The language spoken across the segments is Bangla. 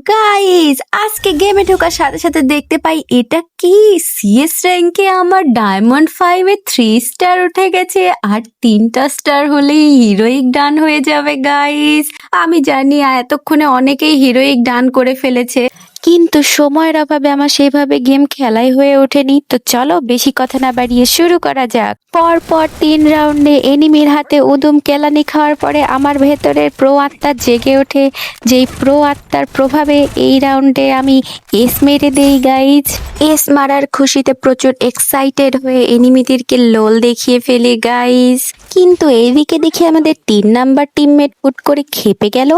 গাইস, আজকে গেমে ঢোকার সাথে সাথে দেখতে পাই এটা কি সিএস র্যাঙ্কে আমার ডায়মন্ড 5 এ 3 স্টার উঠে গেছে। আর 3টা স্টার হলেই হিরোইক ডান হয়ে যাবে গাইস। আমি জানি এতক্ষণে অনেকেই হিরোইক ডান করে ফেলেছে, কিন্তু সময়ের অভাবে আমার সেভাবে গেম খেলাই হয়ে ওঠেনি। তো চলো বেশি কথা না বাড়িয়ে শুরু করা যাক। পরপর 3 রাউন্ডে এনিমির হাতে উদুম কেলানি খাওয়ার পরে আমার ভেতরের প্রো আত্মা জেগে ওঠে। যেই প্রো আত্মার প্রভাবে এই রাউন্ডে আমি এস মেরে দেই গাইজ। এস মারার খুশিতে প্রচুর এক্সাইটেড হয়ে এনিমিদেরকে লোল দেখিয়ে ফেলি গাইজ। কিন্তু এইদিকে দেখি আমাদের 3 নাম্বার টিমমেট হুট করে খেপে গেল।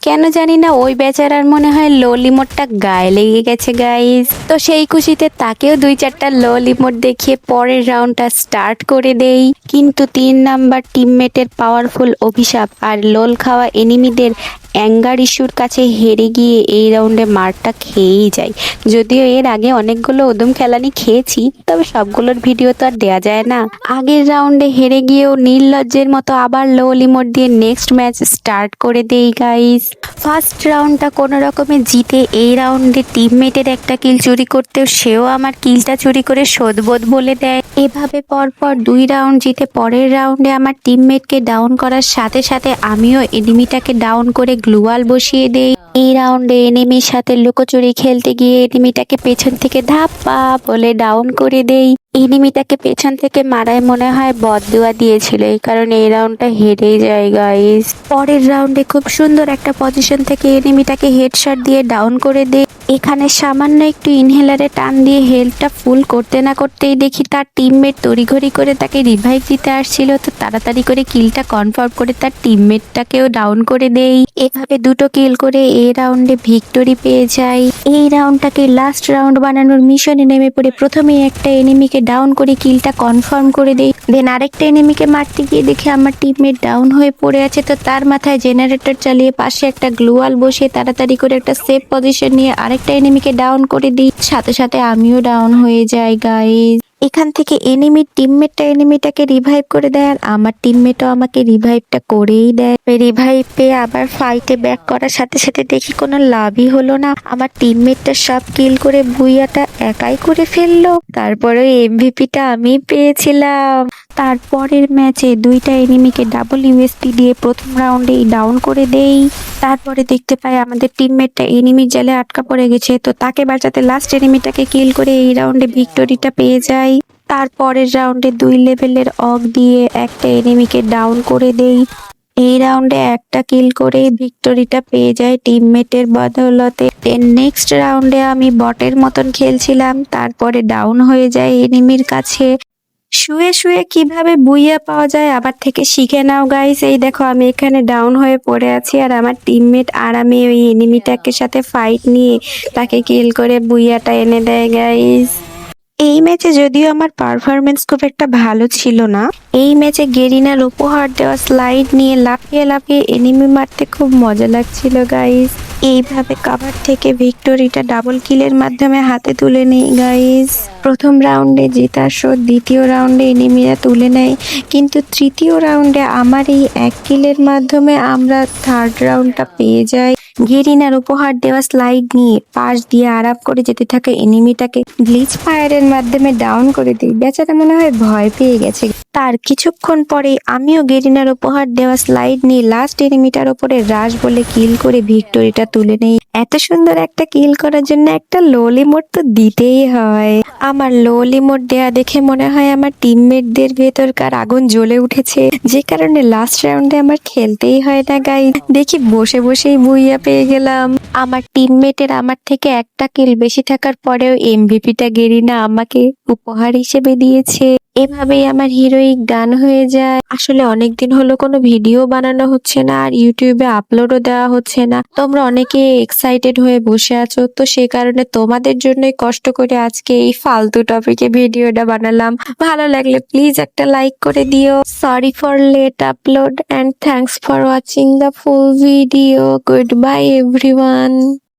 কেন জানি না, ওই বেচারার মনে হয় লোল ইমোটটা গায়ে লেগে গেছে গাইজ। তো সেই খুশিতে তাকেও 2-4টা লোল ইমোট দেখিয়ে পরের রাউন্ডটা স্টার্ট করে দেই। কিন্তু 3 নাম্বার টিমমেটের পাওয়ারফুল অভিশাপ আর লোল খাওয়া এনিমিদের অ্যাঙ্গার ইস্যুর কাছে হেরে গিয়ে এই রাউন্ডে মারটা খেয়েই যায়। যদিও এর আগে অনেকগুলো উদম খেলানি খেয়েছি, তবে সবগুলোর ভিডিও তো আর দেওয়া যায় না। আগের রাউন্ডে হেরে গিয়েও নির্লজ্জের মতো আবার লো লিমোট দিয়ে নেক্সট ম্যাচ স্টার্ট করে দেই গাইস। ফার্স্ট রাউন্ডটা কোনো রকমে জিতে এই রাউন্ডে টিমমেটের একটা কিল চুরি করতেও সেও আমার কিলটা চুরি করে শোধবোধ বলে দেয়। এভাবে পরপর 2 রাউন্ড জিতে পরের রাউন্ডে আমার টিমমেটকে ডাউন করার সাথে সাথে আমিও এনিমিটাকে ডাউন করে গ্লুয়াল বসিয়ে দেই। এই রাউন্ডে এনিমির সাথে লুকোচুরি খেলতে গিয়ে এনিমিটাকে পেছন থেকে ধাপ্পা বলে ডাউন করে দেই। এনিমিটাকে পেছন থেকে মারায় মনে হয় বদদুয়া দিয়েছিল, এই কারণে এই রাউন্ডটা হেরেই যায় গাইস। পরের রাউন্ডে খুব সুন্দর একটা পজিশন থেকে এনিমিটাকে হেডশট দিয়ে ডাউন করে দেই। এখানে সামান্য একটু ইনহেলারে টান দিয়ে হেলথটা ফুল করতে না করতেই দেখি তার টিমমেট তড়িঘড়ি করে তাকে রিভাইভ দিতে আসছিল। তো তাড়াতাড়ি করে কিলটা কনফার্ম করে তার টিমমেটটাকেও ডাউন করে দেই। এভাবে 2টো কিল করে এই রাউন্ডে ভিক্টোরি পেয়ে যাই। এই রাউন্ডটাকে লাস্ট রাউন্ড বানানোর মিশনে নেমে পড়ে প্রথমেই একটা এনিমিকে ডাউন করে কিলটা কনফার্ম করে দেই। দেন আরেকটা এনিমিকে মারতে গিয়ে দেখি আমার টিমমেট ডাউন হয়ে পড়ে আছে। তো তার মাথায় জেনারেটর চালিয়ে পাশে একটা গ্লুয়াল বসিয়ে তাড়াতাড়ি করে একটা সেফ পজিশন নিয়ে আরেকটা এনিমিকে ডাউন করে দিই। সাথে সাথে আমিও ডাউন হয়ে যাই গাইস। এখান থেকে এনিমির টিমমেটটা এনিমিটাকে রিভাইভ করে দেয় আর আমার টিমমেটও আমাকে রিভাইভটা করেই দেয়। রিভাইভ পেয়ে আবার ফাইটে ব্যাক করার সাথে সাথে দেখি কোনো লাভই হলো না। আমার টিমমেটটা সব কিল করে বুইয়াটা একাই করে ফেললো। তারপরে এমভিপিটা আমি পেয়েছিলাম। তারপরের ম্যাচে 2টা এনিমিকে ডাবল ইউএসপি দিয়ে প্রথম রাউন্ডেই ডাউন করে দেই। তারপরে দেখতে পাই আমাদের টিমমেটটা এনিমির জালে আটকা পড়ে গেছে। তো তাকে বাঁচাতে লাস্ট এনিমিটাকে কিল করে এই রাউন্ডে ভিক্টোরিটা পেয়ে যাই। তারপরের রাউন্ডে 2 লেভেলের অগ দিয়ে একটা এনিমিকে ডাউন করে দেই। এই রাউন্ডে একটা কিল করে ভিক্টোরিটা পেয়ে যায় টিমমেটের বদৌলতে। নেক্সট রাউন্ডে আমি বটের মতন খেলছিলাম, তারপরে ডাউন হয়ে যায় এনিমির কাছে। শুয়ে শুয়ে কিভাবে বুইয়া পাওয়া যায় আবার থেকে শিখে নাও গাইস। এই দেখো আমি এখানে ডাউন হয়ে পড়ে আছি আর আমার টিমমেট আরামে ওই এনিমিটাকে সাথে ফাইট নিয়ে তাকে কিল করে বুইয়াটা এনে দেয় গাইস। এই ম্যাচে যদিও আমার পারফরমেন্স খুব একটা ভালো ছিল না। এই ম্যাচে গেরিনার উপহার দেওয়া স্লাইড নিয়ে লাফিয়ে লাফিয়ে এনিমি মারতে খুব মজা লাগছিল গাইস। এইভাবে কাভার থেকে ভিক্টোরিটা ডাবল কিলের মাধ্যমে হাতে তুলে নেই গাইস। প্রথম রাউন্ডে জেতার শোধ দ্বিতীয় রাউন্ডে এনিমিরা তুলে নেয়, কিন্তু তৃতীয় রাউন্ডে আমার এই এক কিলের মাধ্যমে আমরা থার্ড রাউন্ডটা পেয়ে যাই। গেরিনার উপহার দেওয়া স্লাইড নিয়ে পাশ দিয়ে আরাপ করে যেতে থাকে এনিমিটাকে গ্লিচ ফায়ারের মাধ্যমে ডাউন করে দিই। বেচারা মনে হয় ভয় পেয়ে গেছে। তার কিছুক্ষণ পরে আমিও গেরিনার উপহার দেওয়া স্লাইড নিয়ে লাস্ট এনিমিটার উপরে রাশ বলে কিল করে ভিক্টোরিটা তুলে নেই। এত সুন্দর একটা কিল করার জন্য একটা লোল ইমোট তো দিতেই হয়। আমার লোল ইমোট দেয়া দেখে মনে হয় আমার টিমমেটদের ভেতরকার আগুন জ্বলে উঠেছে, যে কারণে লাস্ট রাউন্ডে আমার খেলতেই হয় না গাইস। দেখি বসে বসেই বুইয়া পেয়ে গেলাম। আমার টিমমেটের আমার থেকে একটা কিল বেশি থাকার পরেও এমভিপিটা গেরিনা আমাকে উপহার হিসেবে দিয়েছে। এভাবেই আমার হিরোইক ডান হয়ে যায়। আসলে অনেকদিন হলো কোনো ভিডিও বানানো হচ্ছে না আর ইউটিউবে আপলোডও দেওয়া হচ্ছে না। তোমরা অনেকে এক্সাইটেড হয়ে বসে আছো, তো সে কারণে তোমাদের জন্যই কষ্ট করে আজকে এই ফালতু টপিকে ভিডিওটা বানালাম। ভালো লাগলে প্লিজ একটা লাইক করে দিও। Sorry for late upload and thanks for watching the full video. Goodbye everyone.